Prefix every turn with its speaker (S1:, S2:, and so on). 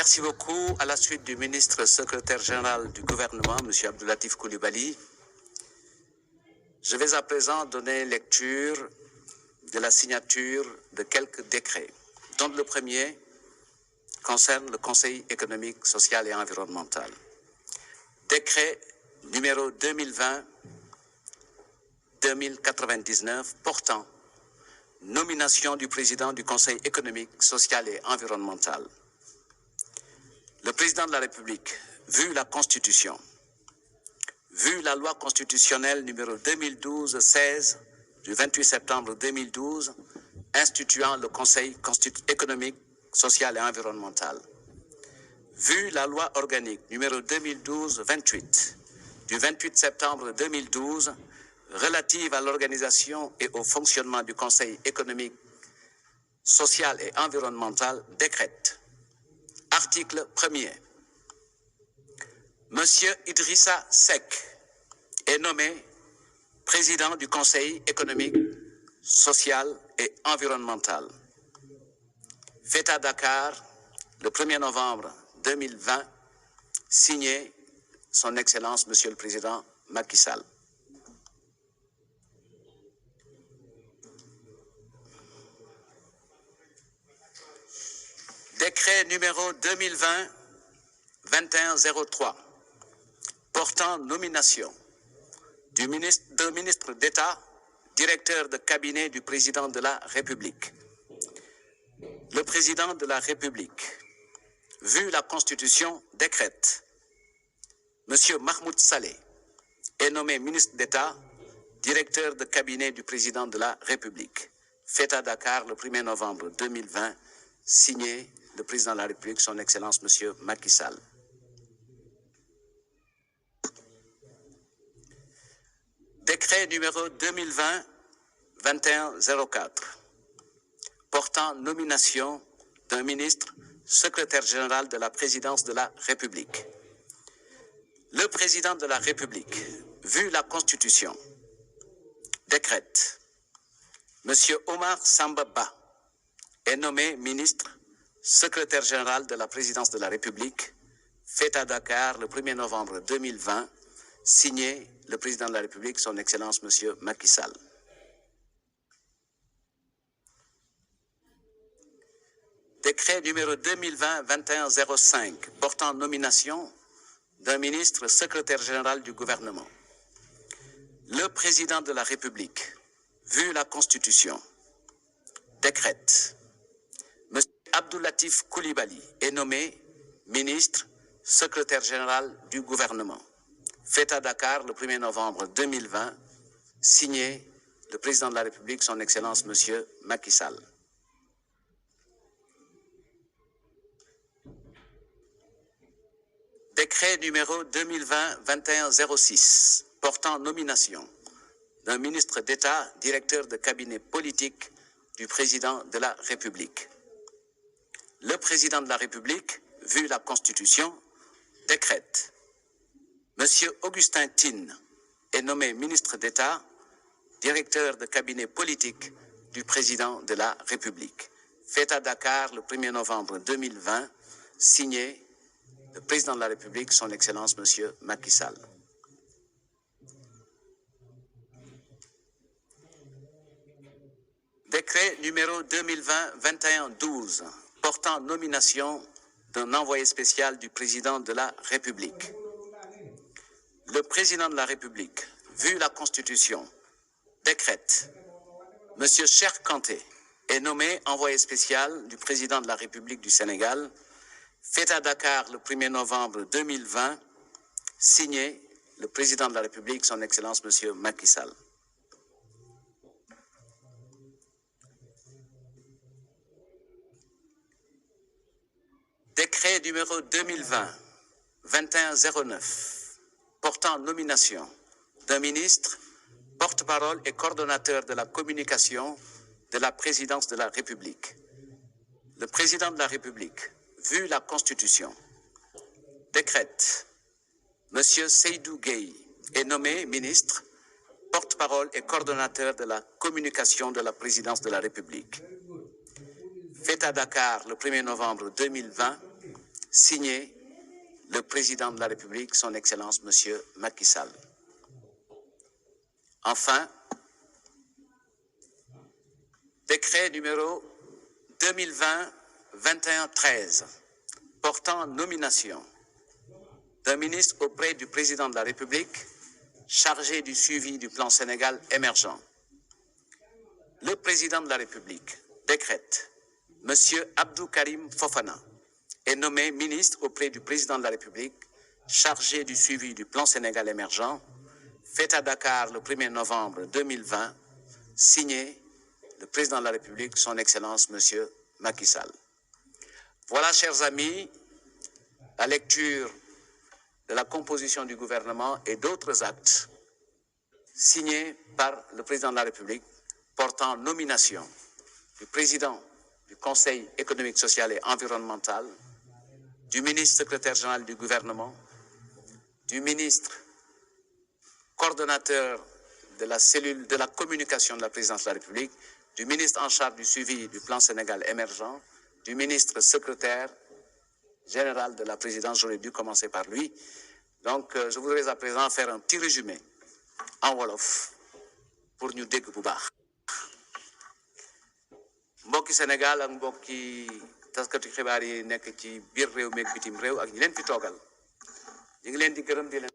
S1: Merci beaucoup. À la suite du ministre secrétaire général du gouvernement, M. Abdoulatif Coulibaly, je vais à présent donner lecture de la signature de quelques décrets, dont le premier concerne le Conseil économique, social et environnemental. Décret numéro 2020-2099 portant nomination du président du Conseil économique, social et environnemental. Le président de la République, vu la Constitution, vu la loi constitutionnelle numéro 2012-16 du 28 septembre 2012, instituant le Conseil économique, social et environnemental, vu la loi organique numéro 2012-28 du 28 septembre 2012, relative à l'organisation et au fonctionnement du Conseil économique, social et environnemental, décrète. Article 1er. Monsieur Idrissa Seck est nommé président du Conseil économique, social et environnemental. Fait à Dakar le 1er novembre 2020, signé son Excellence Monsieur le Président Macky Sall. Décret numéro 2020-2103 portant nomination du ministre d'État, directeur de cabinet du président de la République. Le président de la République, vu la Constitution, décrète. Monsieur Mahmoud Saleh est nommé ministre d'État, directeur de cabinet du président de la République. Fait à Dakar le 1er novembre 2020, signé le président de la République, son Excellence Monsieur Macky Sall. Décret numéro 2020-2104 portant nomination d'un ministre secrétaire général de la présidence de la République. Le président de la République, vu la Constitution, décrète. Monsieur Omar Sambaba est nommé ministre secrétaire général de la présidence de la République, fait à Dakar le 1er novembre 2020, signé le président de la République, son Excellence Monsieur Macky Sall. Décret numéro 2020-2105 portant nomination d'un ministre secrétaire général du gouvernement. Le président de la République, vu la Constitution, décrète. M. Abdoulatif Coulibaly est nommé ministre secrétaire général du gouvernement. Fait à Dakar le 1er novembre 2020, signé le président de la République, son Excellence M. Macky Sall. Décret numéro 2020-2106 portant nomination d'un ministre d'État, directeur de cabinet politique du président de la République. Le président de la République, vu la Constitution, décrète. Monsieur Augustin Tine est nommé ministre d'État, directeur de cabinet politique du président de la République. Fait à Dakar le 1er novembre 2020, signé le président de la République, son Excellence Monsieur Macky Sall. Décret numéro 2020-2112 portant nomination d'un envoyé spécial du président de la République. Le président de la République, vu la Constitution, décrète. Monsieur Cheikh Kanté est nommé envoyé spécial du président de la République du Sénégal, fait à Dakar le 1er novembre 2020, signé le président de la République, son Excellence Monsieur Macky Sall. Décret numéro 2020-2109 portant nomination d'un ministre, porte-parole et coordonnateur de la communication de la présidence de la République. Le président de la République, vu la Constitution, décrète. Monsieur Seydou Gueye est nommé ministre, porte-parole et coordonnateur de la communication de la présidence de la République. Fait à Dakar le 1er novembre 2020, signé le président de la République, son Excellence, M. Macky Sall. Enfin, décret numéro 2020-2113 portant nomination d'un ministre auprès du président de la République chargé du suivi du plan Sénégal émergent. Le président de la République décrète M. Abdou Karim Fofana est nommé ministre auprès du président de la République chargé du suivi du plan Sénégal émergent, fait à Dakar le 1er novembre 2020, signé le président de la République, son Excellence, M. Macky Sall. Voilà, chers amis, la lecture de la composition du gouvernement et d'autres actes signés par le président de la République portant nomination du président du Conseil économique, social et environnemental, du ministre secrétaire général du gouvernement, du ministre coordonnateur de la cellule de la communication de la présidence de la République, du ministre en charge du suivi du plan Sénégal émergent, du ministre secrétaire général de la présidence. J'aurais dû commencer par lui. Donc, je voudrais à présent faire un petit résumé en wolof pour ñu dégg bu baax. Mbokki Sénégal ak mbokki taskatu xibaar yi nekk ci biir réew mi ak bitim réew ak ñi leen fi toogal ñu ngi leen di gërëm di leen